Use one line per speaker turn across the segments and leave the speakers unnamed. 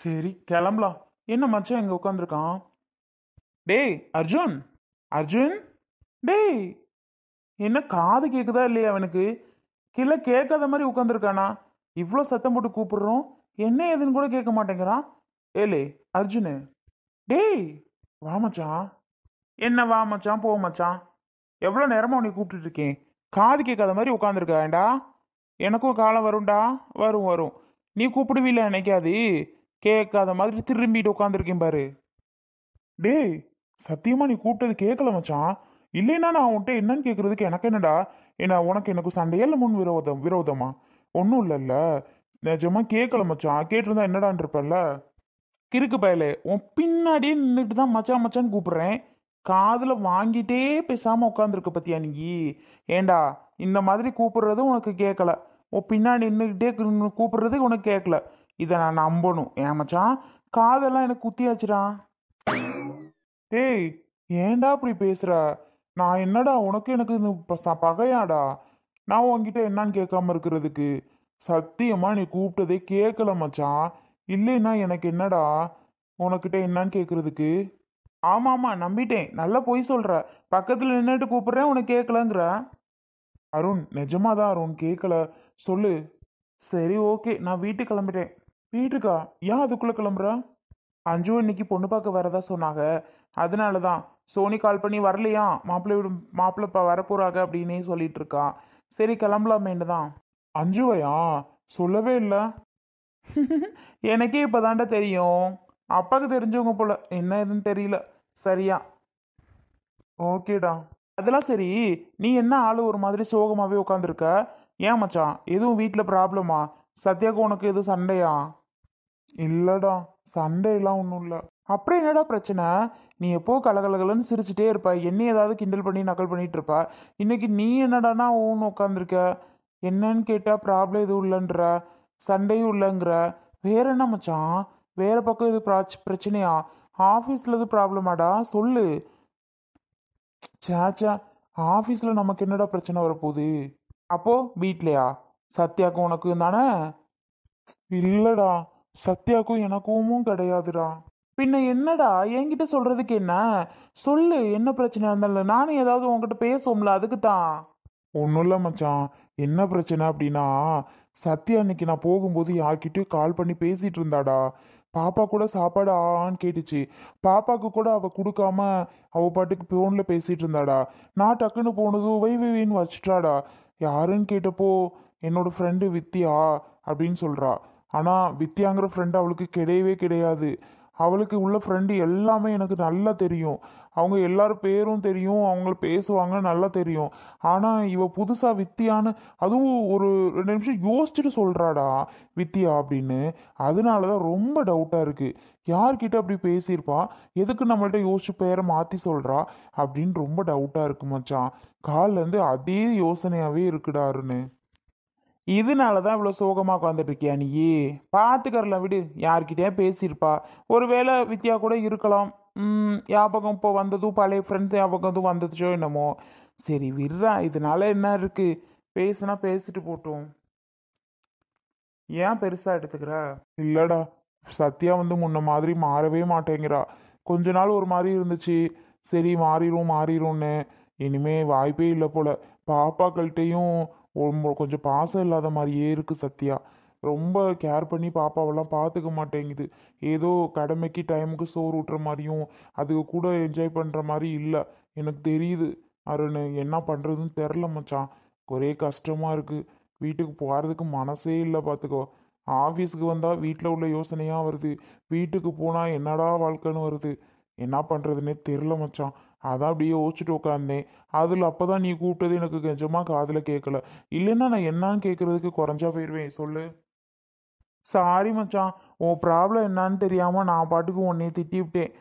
சரி கிளம்பலாம். என்ன மச்சான் இங்க உட்காந்துருக்கான்? டேய் அர்ஜுன், அர்ஜுன், டேய், என்ன காது கேக்குதா இல்லையா அவனுக்கு? கீழே கேட்காத மாதிரி உட்காந்துருக்கானா? இவ்வளோ சத்தம் போட்டு கூப்பிடுறோம், என்ன ஏதுன்னு கூட கேட்க மாட்டேங்கிறான். ஏலே அர்ஜுனு, டேய், வா மச்சான். என்ன வா மச்சான், போ மச்சான். எவ்வளோ நேரமா உன்னை கூப்பிட்டுட்டு இருக்கேன், காது கேட்காத மாதிரி உட்காந்துருக்கேன்டா. எனக்கும் காலம் வரும்டா. வரும் வரும். நீ கூப்பிடுவீல என்னைக்காது, கேட்காத மாதிரி திரும்பிட்டு உட்காந்துருக்கேன் பாரு. டேய், சத்தியமா நீ கூப்பிட்டது கேட்கல மச்சான். இல்லைன்னா நான் உன்கிட்ட என்னன்னு கேட்கறதுக்கு எனக்கு என்னடா? என்ன உனக்கு எனக்கு சண்டையா இல்லை முன் விரோதமா? ஒன்றும் இல்லைல்ல. நிஜமா கேட்கல மச்சான். கேட்டிருந்தா என்னடான் இருப்பல்ல. கிறுக்கு பயலே, உன் பின்னாடியே நின்றுட்டு தான் மச்சான் மச்சான்னு கூப்பிடுறேன். காதுல வாங்கிட்டே பேசாம உட்காந்துருக்க பத்தியா நீ? ஏண்டா, இந்த மாதிரி கூப்பிடுறது உனக்கு கேட்கல, உன் பின்னாடி நின்றுக்கிட்டே கூப்பிடுறது உனக்கு கேட்கல. இதை நான் நம்பணும் ஏன் மச்சான்? காதெல்லாம் எனக்கு குத்தியாச்சுடா. டேய், ஏன்டா அப்படி பேசுற? நான் என்னடா உனக்கு எனக்கு இந்த பகையாடா? நான் உன்கிட்ட என்னன்னு கேட்காம இருக்கிறதுக்கு? சத்தியமா நீ கூப்பிட்டதே கேட்கல மச்சான். இல்லைன்னா எனக்கு என்னடா உனக்கிட்ட என்னன்னு கேட்கறதுக்கு? ஆமா ஆமா, நம்பிட்டேன். நல்லா பொய் சொல்ற. பக்கத்துல நின்றுட்டு கூப்பிடுறேன், உனக்கு கேட்கலங்கிற. அருண், நிஜமாதான் அருண், கேட்கல. சொல்லு. சரி ஓகே, நான் வீட்டுக்கு கிளம்பிட்டேன். வீட்டுக்கா? ஏன் அதுக்குள்ள கிளம்புற? அஞ்சு இன்னைக்கு பொண்ணு பார்க்க வரதா சொன்னாங்க. அதனால தான். சோனி கால் பண்ணி வரலையா, மாப்பிள்ளை வரப்போறாங்க அப்படின்னே சொல்லிட்டு இருக்கா. சரி கிளம்பலாமேன்னு தான். அஞ்சுவையா? சொல்லவே இல்லை. எனக்கே இப்போதாண்டா தெரியும். அப்பாவுக்கு தெரிஞ்சவங்க போல, என்ன ஏதுன்னு தெரியல சரியா. ஓகேடா. அதெல்லாம் சரி. நீ என்ன ஆளு ஒரு மாதிரி சோகமாவே உட்காந்துருக்க? ஏன் மச்சான், எதுவும் வீட்டில் ப்ராப்ளமா? சத்யாவுக்கு உனக்கு எதுவும் சண்டையா? இல்லடா, சண்டையெல்லாம் ஒன்றும் இல்லை. அப்புறம் என்னடா பிரச்சனை? நீ எப்போ கலகலகலன்னு சிரிச்சுட்டே இருப்ப, என்ன ஏதாவது கிண்டல் பண்ணி நக்கல் பண்ணிட்டு இருப்ப. இன்னைக்கு நீ என்னடானா ஒன்று உட்காந்துருக்க. என்னன்னு கேட்டா ப்ராப்ளம் எதுவும் இல்லைன்ற, சண்டையும் இல்லைங்கிற. வேற என்ன மச்சான்? வேற பக்கம் எது பிரச்சனையா? ஆஃபீஸில் எது ப்ராப்ளமாடா? சொல்லு. சேச்சா, ஆஃபீஸில் நமக்கு என்னடா பிரச்சனை வரப்போகுது? அப்போ வீட்லையா? சத்யாக்கும் உனக்கும் தானே? இல்லடா, சத்யாக்கும் எனக்கும் கிடையாதுடா. பின்ன என்னடா, என்கிட்ட சொல்றதுக்கு என்ன? சொல்லு, என்ன பிரச்சனை இருந்தாலும் நானும் ஏதாவது உன்கிட்ட பேசுவோம்ல, அதுக்கு தான். ஒன்றும் இல்லை மச்சான். என்ன பிரச்சனை அப்படின்னா, சத்யா அன்னைக்கு நான் போகும்போது யார்கிட்டயும் கால் பண்ணி பேசிட்டு இருந்தாடா. பாப்பா கூட சாப்பாடு ஆன்னு கேட்டுச்சு. பாப்பாக்கு கூட அவ கொடுக்காம அவ பாட்டுக்கு போன்ல பேசிட்டு இருந்தாடா. நான் டக்குன்னு போனதும் வைன்னு வச்சுட்டாடா. யாருன்னு கேட்டப்போ என்னோட ஃப்ரெண்டு வித்யா அப்படின்னு சொல்றா. ஆனா வித்யாங்கிற ஃப்ரெண்டு அவளுக்கு கிடையவே கிடையாது. அவளுக்கு உள்ள ஃப்ரெண்டு எல்லாமே எனக்கு நல்லா தெரியும். அவங்க எல்லாரும் பேரும் தெரியும், அவங்கள பேசுவாங்க நல்லா தெரியும். ஆனா இவ புதுசா வித்தியான்னு, அதுவும் ஒரு 2 நிமிஷம் யோசிச்சுட்டு சொல்றாடா வித்யா அப்படின்னு. அதனாலதான் ரொம்ப டவுட்டா இருக்கு. யார்கிட்ட அப்படி பேசியிருப்பா, எதுக்கு நம்மள்ட்ட யோசிச்சு பேரை மாத்தி சொல்றா அப்படின்னு ரொம்ப டவுட்டா இருக்கு மச்சான். கால்ல இருந்து அதே யோசனையாவே இருக்குடாருன்னு. இதனால தான் இவ்வளோ சோகமாக உட்காந்துட்டு இருக்கியா நீ? பார்த்துக்கறலாம் விடு, யார்கிட்டயே பேசியிருப்பா. ஒருவேளை வித்யா கூட இருக்கலாம். ஞாபகம் இப்போ வந்ததும் பழைய ஃப்ரெண்ட்ஸ் ஞாபகம் எதுவும் வந்துச்சோ என்னமோ. சரி விட்றா, இதனால என்ன இருக்கு? பேசுனா பேசிட்டு போட்டோம். ஏன் பெருசா எடுத்துக்கிற? இல்லடா, சத்யா வந்து முன்ன மாதிரி மாறவே மாட்டேங்கிறா. கொஞ்ச நாள் ஒரு மாதிரி இருந்துச்சு. சரி மாறிடும் மாறிடும்னு. இனிமே வாய்ப்பே இல்லை போல. பாப்பாக்கள்கிட்டையும் கொஞ்சம் பாசம் இல்லாத மாதிரியே இருக்கு சத்யா. ரொம்ப கேர் பண்ணி பாப்பாவெல்லாம் பார்த்துக்க மாட்டேங்குது. ஏதோ கடமைக்கு டைமுக்கு சோறு ஊட்டுற மாதிரியும் அதுக்கு கூட என்ஜாய் பண்ணுற மாதிரி இல்லை. எனக்கு தெரியுது அருண், என்ன பண்ணுறதுன்னு தெரில மச்சான். ஒரே கஷ்டமாக இருக்குது. வீட்டுக்கு போகிறதுக்கு மனசே இல்லை பார்த்துக்கோ. ஆஃபீஸுக்கு வந்தால் வீட்டில் உள்ள யோசனையாக வருது. வீட்டுக்கு போனால் என்னடா வாழ்க்கைன்னு வருது. என்ன பண்ணுறதுன்னே தெரில மச்சான். அதான் அப்படியே யோசிச்சுட்டு உட்காந்தேன். அதில் அப்போ தான் நீ கூப்பிட்டது எனக்கு கொஞ்சமாக காதில் கேட்கல. இல்லைன்னா நான் என்னன்னு கேட்குறதுக்கு குறைஞ்சா போயிடுவேன். சொல்லு. சாரி மச்சான், உன் ப்ராப்ளம் என்னன்னு தெரியாமல் நான் பாட்டுக்கு உன்னைய திட்டி விட்டேன்.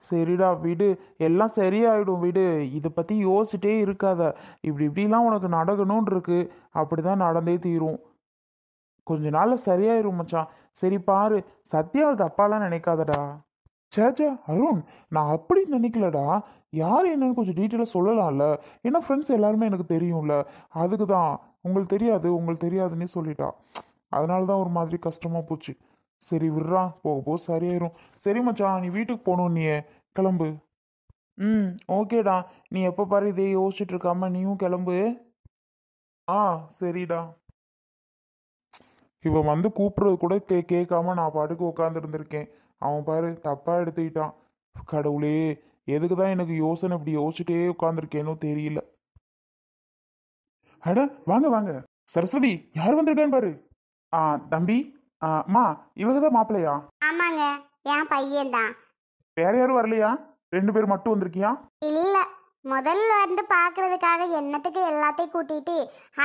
சரிடா விடு, எல்லாம் சரியாயிடும் விடு. இதை பற்றி யோசிச்சுட்டே இருக்காத. இப்படிலாம் உனக்கு நடக்கணும்னு இருக்கு. அப்படிதான் நடந்தே தீரும். கொஞ்ச நாள்ல சரியாயிரும் மச்சான். சரி பாரு, சத்யாவை தப்பாலாம் நினைக்காதடா. சேச்சா அருண், நான் அப்படி நினைக்கலடா. யார் என்னன்னு கொஞ்சம் டீட்டெயிலாக சொல்லலாம்ல. ஏன்னா ஃப்ரெண்ட்ஸ் எல்லாருமே எனக்கு தெரியும்ல. அதுக்கு தான். உங்களுக்கு தெரியாதுன்னே சொல்லிட்டா. அதனால தான் ஒரு மாதிரி கஷ்டமா போச்சு. சரி விட்றா, போக போக சரியாயிரும். சரி மச்சான், நீ வீட்டுக்கு போகணும், நீ கிளம்பு. ம், ஓகேடா. நீ எப்போ பாரு இதே யோசிச்சுட்டு இருக்காம நீயும் கிளம்பு. ஆ, சரிடா. இவன் வந்து கூப்பிடுறது கூட கேட்காம நான் பாட்டுக்கு உட்காந்துருந்துருக்கேன். அவன் பாரு தப்பா எடுத்துக்கிட்டான். கடவுளே, எதுக்கு தான் எனக்கு யோசனை இப்படி யோசிச்சுட்டே உட்காந்துருக்கேனோ தெரியல. அட வாங்க வாங்க. சரஸ்வதி, யார் வந்திருக்கான்னு பாரு. தம்பி. அம்மா, இவங்க தான் மாப்பிள்ளையா?
ஆமாங்க, என் பையன்தான்.
வேற யாரும் வரலையா? 2 பேர் மட்டும் வந்திருக்கியா?
இல்ல, முதல்ல வந்து பாக்குறதுக்காக என்னத்துக்கு எல்லாத்தையும் கூட்டிட்டு,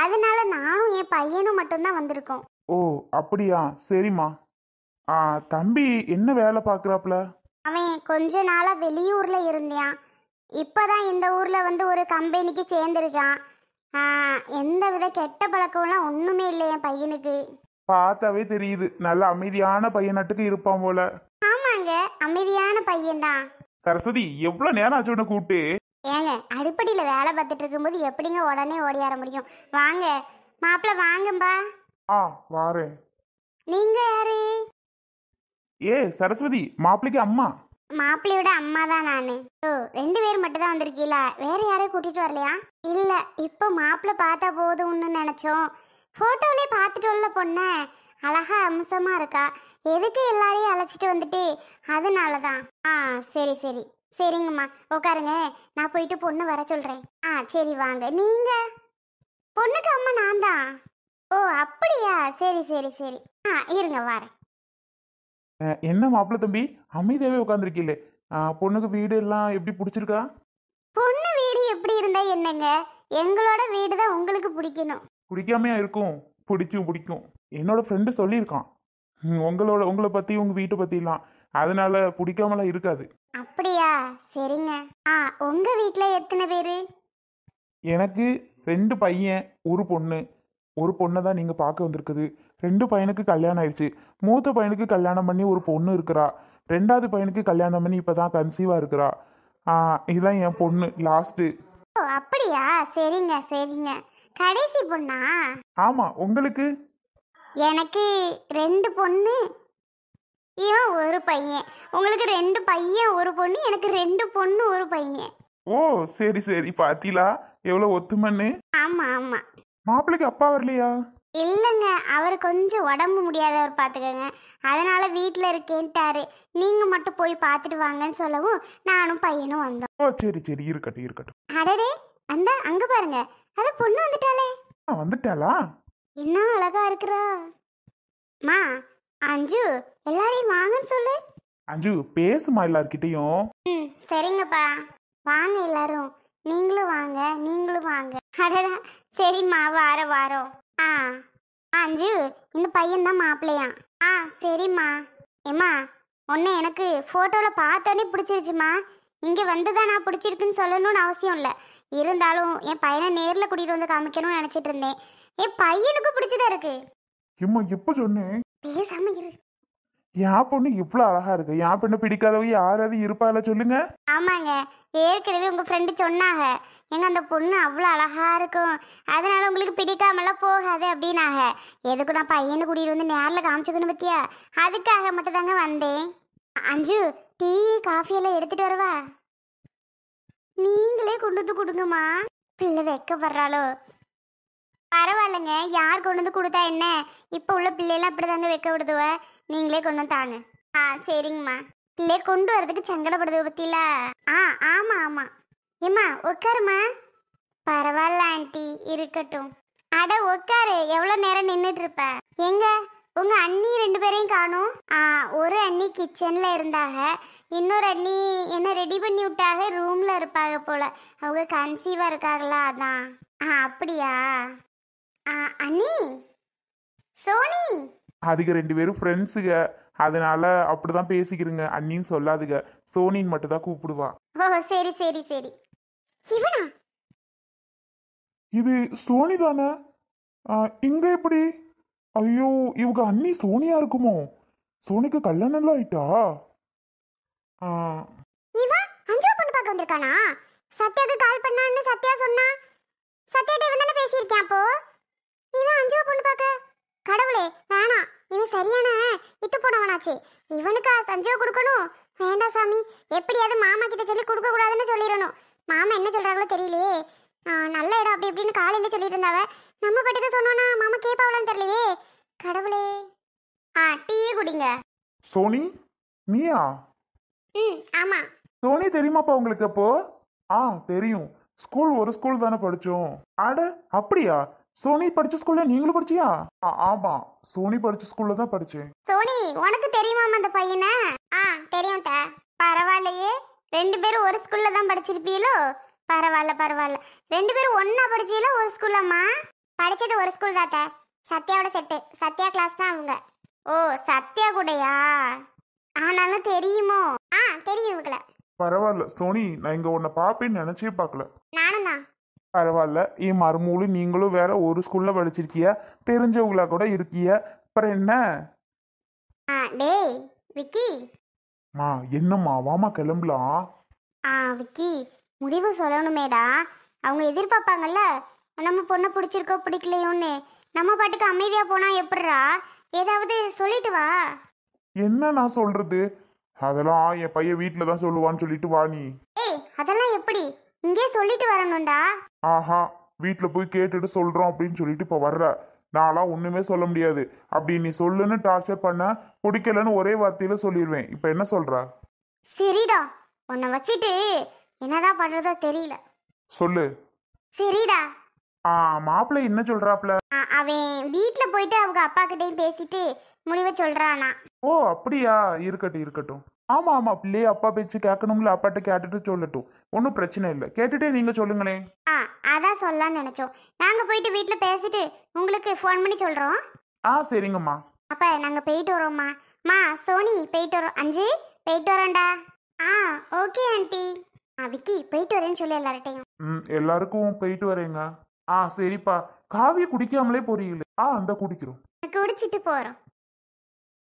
அதனால நானும் என் பையனும் மட்டும்தான் வந்திருக்கோம்.
ஓ, அப்படியா? சரிம்மா. தம்பி என்ன வேலை பார்க்குறாப்புல?
அவன் கொஞ்ச நாளா வெளியூர்ல இருந்தான். இப்பதான் இந்த ஊர்ல வந்து ஒரு கம்பெனிக்கு சேர்ந்திருக்கான். எந்த வித கெட்ட பழக்கம்லாம் ஒண்ணுமே இல்லை என் பையனுக்கு.
பார்த்தாவே தெரியுது, நல்ல அமைதியான பையனாட்டுக்கு இருப்பான் போல.
ஆமாங்க, அமைதியான பையன்தான்.
சரஸ்வதி, எவ்வளவு நேரம் ஆச்சு உன்னை கூப்பிட்டு?
ஏங்க, அடிப்படையில வேலை பார்த்துட்டு இருக்கும்போது எப்படிங்க உடனே ஓடியார முடியும்? வாங்க மாப்பிள்ள, வாங்கம்பா.
வாரேன்.
நீங்க யாரு?
சரஸ்வதி, மாப்பிள்ளைக்கு அம்மா.
மாப்பிள்ளையோட அம்மா தான் நானு. ஓ, 2 பேர் மட்டும் தான் வந்திருக்கீங்களா? வேற யாரையும் கூட்டிட்டு வரலையா? இல்ல, இப்போ மாப்பிள்ளை பார்த்தா போதும்னு நினைச்சோம். போட்டோலயே பார்த்துட்டு உள்ள பொண்ண அழகா அம்சமா இருக்கா, எதுக்கு எல்லாரையும் அழைச்சிட்டு வந்துட்டு, அதனாலதான். சரி சரி, சரிங்கம்மா உட்காருங்க. நான் போயிட்டு பொண்ணு வர சொல்றேன். சரி வாங்க. நீங்க? பொண்ணுக்கு அம்மா நான் தான். ஓ அப்படியா, சரி சரி சரி. இருங்க வரேன்.
என்ன மாப்பிள்ளை தம்பி, அமைதியாவே உட்காந்துருக்கீங்களே. பொண்ணுக்கு வீடு எல்லாம் எப்படி பிடிச்சிருக்கா?
பொண்ணு வீடு எப்படி இருந்தா என்னங்க, எங்களோட வீடு தான் உங்களுக்கு பிடிக்கணும்.
பிடிக்காமையா இருக்கும்? பிடிக்கும். என்னோட ஃப்ரெண்டு சொல்லியிருக்கான் உங்களை பத்தி உங்க வீட்டை பத்திலாம், அதனால பிடிக்காமலாம் இருக்காது.
அப்படியா, சரிங்க. உங்க வீட்ல எத்தனை பேரு?
எனக்கு 2 பையன், ஒரு பொண்ணு. ஒரு பொண்ணை தான் நீங்க பார்க்க வந்திருக்குது. 2 பையனுக்கு கல்யாணம் ஆயிடுச்சு. மூத்த பையனுக்கு கல்யாணம் பண்ணி ஒரு பொண்ணு இருக்கிறா. 2வது பையனுக்கு கல்யாணம் பண்ணி இப்பதான் கன்சீவா இருக்கிறா. இதுதான் என் பொண்ணு லாஸ்ட்டு.
ஓ அப்படியா, சரிங்க சரிங்க. கடைசி பொண்ணா?
ஆமா. உங்களுக்கு?
எனக்கு 2 பொண்ணு, இவன் ஒரு பையன். உங்களுக்கு 2 பையன் ஒரு பொண்ணு, எனக்கு 2 பொண்ணு ஒரு பையன்.
ஓ சரி சரி, பாத்தீங்களா எவ்வளவு ஒத்துமன்னு.
ஆமா ஆமா.
மாப்பிள்ளைக்கு அப்பா வரலையா?
இல்லைங்க, அவர் கொஞ்சம் உடம்பு முடியாதவர் பார்த்துக்கங்க, அதனால வீட்டில் இருக்கேன்ட்டாரு. நீங்க மட்டும் போய் பார்த்துட்டு வாங்கன்னு சொல்லவும் நானும் பையனும் வந்தோம்.
ஓ சரி சரி, இருக்கட்டும்.
அடடே, அந்த அங்க பாருங்க, அது பொண்ணு வந்துட்டாளே.
வந்துட்டாளா?
என்ன அழகா இருக்கிறா. மா, அஞ்சு, எல்லாரையும் வாங்கன்னு சொல்லு.
அஞ்சு, பேசுமா எல்லார்கிட்டையும்.
சரிங்கப்பா, வாங்க எல்லாரும். நீங்களும் வாங்க. அடடா, சரிம்மா, வாரோம். அஞ்சு, இந்த பையன் தான் மாப்பிள்ளையா? சரிம்மா. ஏம்மா, உன்னை எனக்கு ஃபோட்டோவில் பார்த்தோன்னே பிடிச்சிருச்சுமா. இங்கே வந்து தான் நான் பிடிச்சிருக்குன்னு சொல்லணும்னு அவசியம் இல்லை. இருந்தாலும் என் பையனை நேரில் கூட்டிகிட்டு வந்து காமிக்கணும்னு நினச்சிட்டு இருந்தேன். என் பையனுக்கு பிடிச்சதா இருக்கு.
எப்போ சொன்னேன்?
பேசாம இரு.
என் பொண்ணு இவ்வளோ அழகா இருக்கு. என் பொண்ணு பிடிக்காதவங்க யாராவது இருப்பால சொல்லுங்க.
ஆமாங்க, ஏற்கனவே உங்கள் ஃப்ரெண்டு சொன்னாங்க, எங்க அந்த பொண்ணு அவ்வளோ அழகா இருக்கும், அதனால உங்களுக்கு பிடிக்காமலாம் போகாது அப்படின்னாங்க. எதுக்கு நான் பையனை கூட்டிகிட்டு வந்து நேரில் காமிச்சுக்கணும் பத்தியா, அதுக்காக மட்டும் தாங்க வந்தேன். அஞ்சு, டீ காஃபி எல்லாம் எடுத்துட்டு வரவா? நீங்களே கொண்டு வந்து கொடுங்கம்மா. பிள்ளை வைக்கப்படுறாளோ? பரவாயில்லைங்க, யார் கொண்டு வந்து கொடுத்தா என்ன, இப்போ உள்ள பிள்ளைலாம் அப்படி தாங்க வைக்க விடுதுவ. நீங்களே கொண்டு வந்து தாங்க. சரிங்கம்மா. பிள்ளை கொண்டு வரதுக்கு சங்கடப்படுது பத்தியில. ஆமா. ஏம்மா உட்காருமா. பரவாயில்ல ஆண்டி, இருக்கட்டும். அட உட்காரு, எவ்வளோ நேரம் நின்றுட்டு இருப்ப? எங்க உங்க அண்ணி 2 பேரையும் காணும். ஒரு அண்ணி கிச்சன்ல இருந்தாங்க, இன்னொரு அண்ணி என்ன ரெடி பண்ணி விட்டாக, ரூம்ல இருப்பாங்க போல. அவங்க கன்சீவா இருக்காங்களா, அதான். அப்படியா? அண்ணி சோனி.
அதுக்கு 2 பேரும் ஃப்ரெண்ட்ஸுங்க, அதனால அப்படிதான் பேசிக்கிறீங்க. அண்ணின்னு சொல்லாதுங்க, சோனின்னு மட்டும் தான் கூப்பிடுவா.
ஓ சரி. இவனா?
இது சோனி தானே? இங்க எப்படி? ஐயோ, இவங்க அண்ணி சோனியா இருக்குமோ? சோனிக்கு கல்யாணம் எல்லாம் ஆயிட்டா?
இவன் அஞ்சு பொண்ணு பார்க்க வந்திருக்கானா? சத்யாக்கு கால் பண்ணான்னு சத்யா சொன்னா. சத்யாட்ட இவன் தானே பேசியிருக்கேன். அப்போ இவன் அஞ்சு பொண்ணு பார்க்க? கடவுளே, வேணாம், இவன் சரியான இட்டு போனவனா ஆச்சு. இவனுக்கா சஞ்சீவ் கொடுக்கணும்? வேண்டாம் சாமி, எப்படியாவது மாமா கிட்ட சொல்லி கொடுக்க கூடாதுன்னு சொல்லிடணும். மாமா என்ன சொல்றாங்களோ தெரியலையே. நல்ல இடம் அப்படி இப்படின்னு காலையில சொல்லிட்டு இருந்தாவ. நம்ம பாட்டுக்கு சொன்னோன்னா மாமா கேட்பாவளான்னு தெரியலையே. கடவுளே. டீ குடிங்க.
சோனி, நீயா?
ஆமா.
சோனி தெரியுமாப்பா உங்களுக்கு? அப்போ தெரியும். ஒரு ஸ்கூல் தானே படிச்சோம். அட அப்படியா? சோனி படிச்ச ஸ்கூல்ல நீங்களும் படிச்சியா? ஆமா, சோனி படிச்ச ஸ்கூல்ல தான் படிச்சேன்.
சோனி, உனக்கு தெரியுமாமா அந்த பையனை? தெரியும். பரவாயில்லையே, 2 பேரும் ஒரு ஸ்கூல்ல தான் படிச்சிருப்பீங்களோ? பரவாயில்ல பரவாயில்ல. 2 பேரும் ஒன்னா படிச்சீங்களோ ஒரு ஸ்கூல்லம்மா? படிச்சது ஒரு ஸ்கூல் தாத்த. சத்யாவோட செட்டு. சத்யா கிளாஸ் தான் அவங்க. ஓ, சத்யா கூடயா? ஆனாலும் தெரியுமோ? தெரியும் இவங்கள.
பரவாயில்ல சோனி, நான் இங்க உன்னை பாப்பேன்னு நினைச்சே பார்க்கல.
நானும் தான்.
பரவாயில்ல, என் மருமூளு நீங்களும் வேற ஒரு ஸ்கூல்ல படிச்சிருக்கிய, தெரிஞ்சவங்களா கூட இருக்கிய, அப்புறம் என்ன?
டேய் விக்கி.
என்னம்மா, வாமா கிளம்பலாம்.
விக்கி, முடிவு சொல்லணுமேடா. அவங்க எதிர்பார்ப்பாங்கல்ல, நம்ம பொண்ணை பிடிச்சிருக்கோ பிடிக்கலையோன்னு. நம்ம பாட்டுக்கு அமைதியா போனா எப்படிரா? ஏதாவது சொல்லிட்டு வா.
என்ன நான் சொல்றது? அதெல்லாம் என் பையன் வீட்டுல தான் சொல்லுவான்னு சொல்லிட்டு வா நீ.
அதெல்லாம் எப்படி? இங்கே சொல்லிட்டு வரணும்டா.
வீட்டுல போய் கேட்டுட்டு சொல்றோம் அப்படின்னு சொல்லிட்டு இப்ப வர்ற. நான்லாம் ஒண்ணுமே சொல்ல முடியாது. அப்படி நீ சொல்லுன்னு டார்ச்சர் பண்ண, பிடிக்கலன்னு ஒரே வார்த்தையில சொல்லிடுவேன். இப்ப என்ன சொல்ற?
சரிடா, உன்னை வச்சிட்டு என்னதான் பண்றதோ தெரியல.
சொல்லு.
சரிடா.
மாப்பிள்ளை என்ன சொல்றாப்ல?
அவன் வீட்டுல போயிட்டு அவங்க அப்பா கிட்டையும் பேசிட்டு முடிவை சொல்றானா.
ஓ அப்படியா? இருக்கட்டும் இருக்கட்டும். ஆமா, பிள்ளைய அப்பா பேச்சு கேட்கணும்ல, அப்பாட்ட கேட்டுட்டு சொல்லட்டும். ஒன்றும் பிரச்சனை இல்லை, கேட்டுட்டே நீங்க சொல்லுங்களேன்.
அதான் சொல்லலாம்னு நினைச்சோம். நாங்க போயிட்டு வீட்டுல பேசிட்டு உங்களுக்கு ஃபோன் பண்ணி சொல்றோம்.
சரிங்கம்மா.
அப்ப நாங்க போயிட்டு வரோம்மா. சோனி போயிட்டு வரோம். அஞ்சு போயிட்டு வரோம்டா. Okay aunty. விக்கி போயிட்டு வரேன்னு சொல்லி எல்லார்ட்டையும்.
எல்லாருக்கும் போயிட்டு வரேங்க. சரிப்பா. காவியை குடிக்காமலே போறீங்களே? அந்த குடிக்கிறோம்.
குடிச்சிட்டு போறோம்.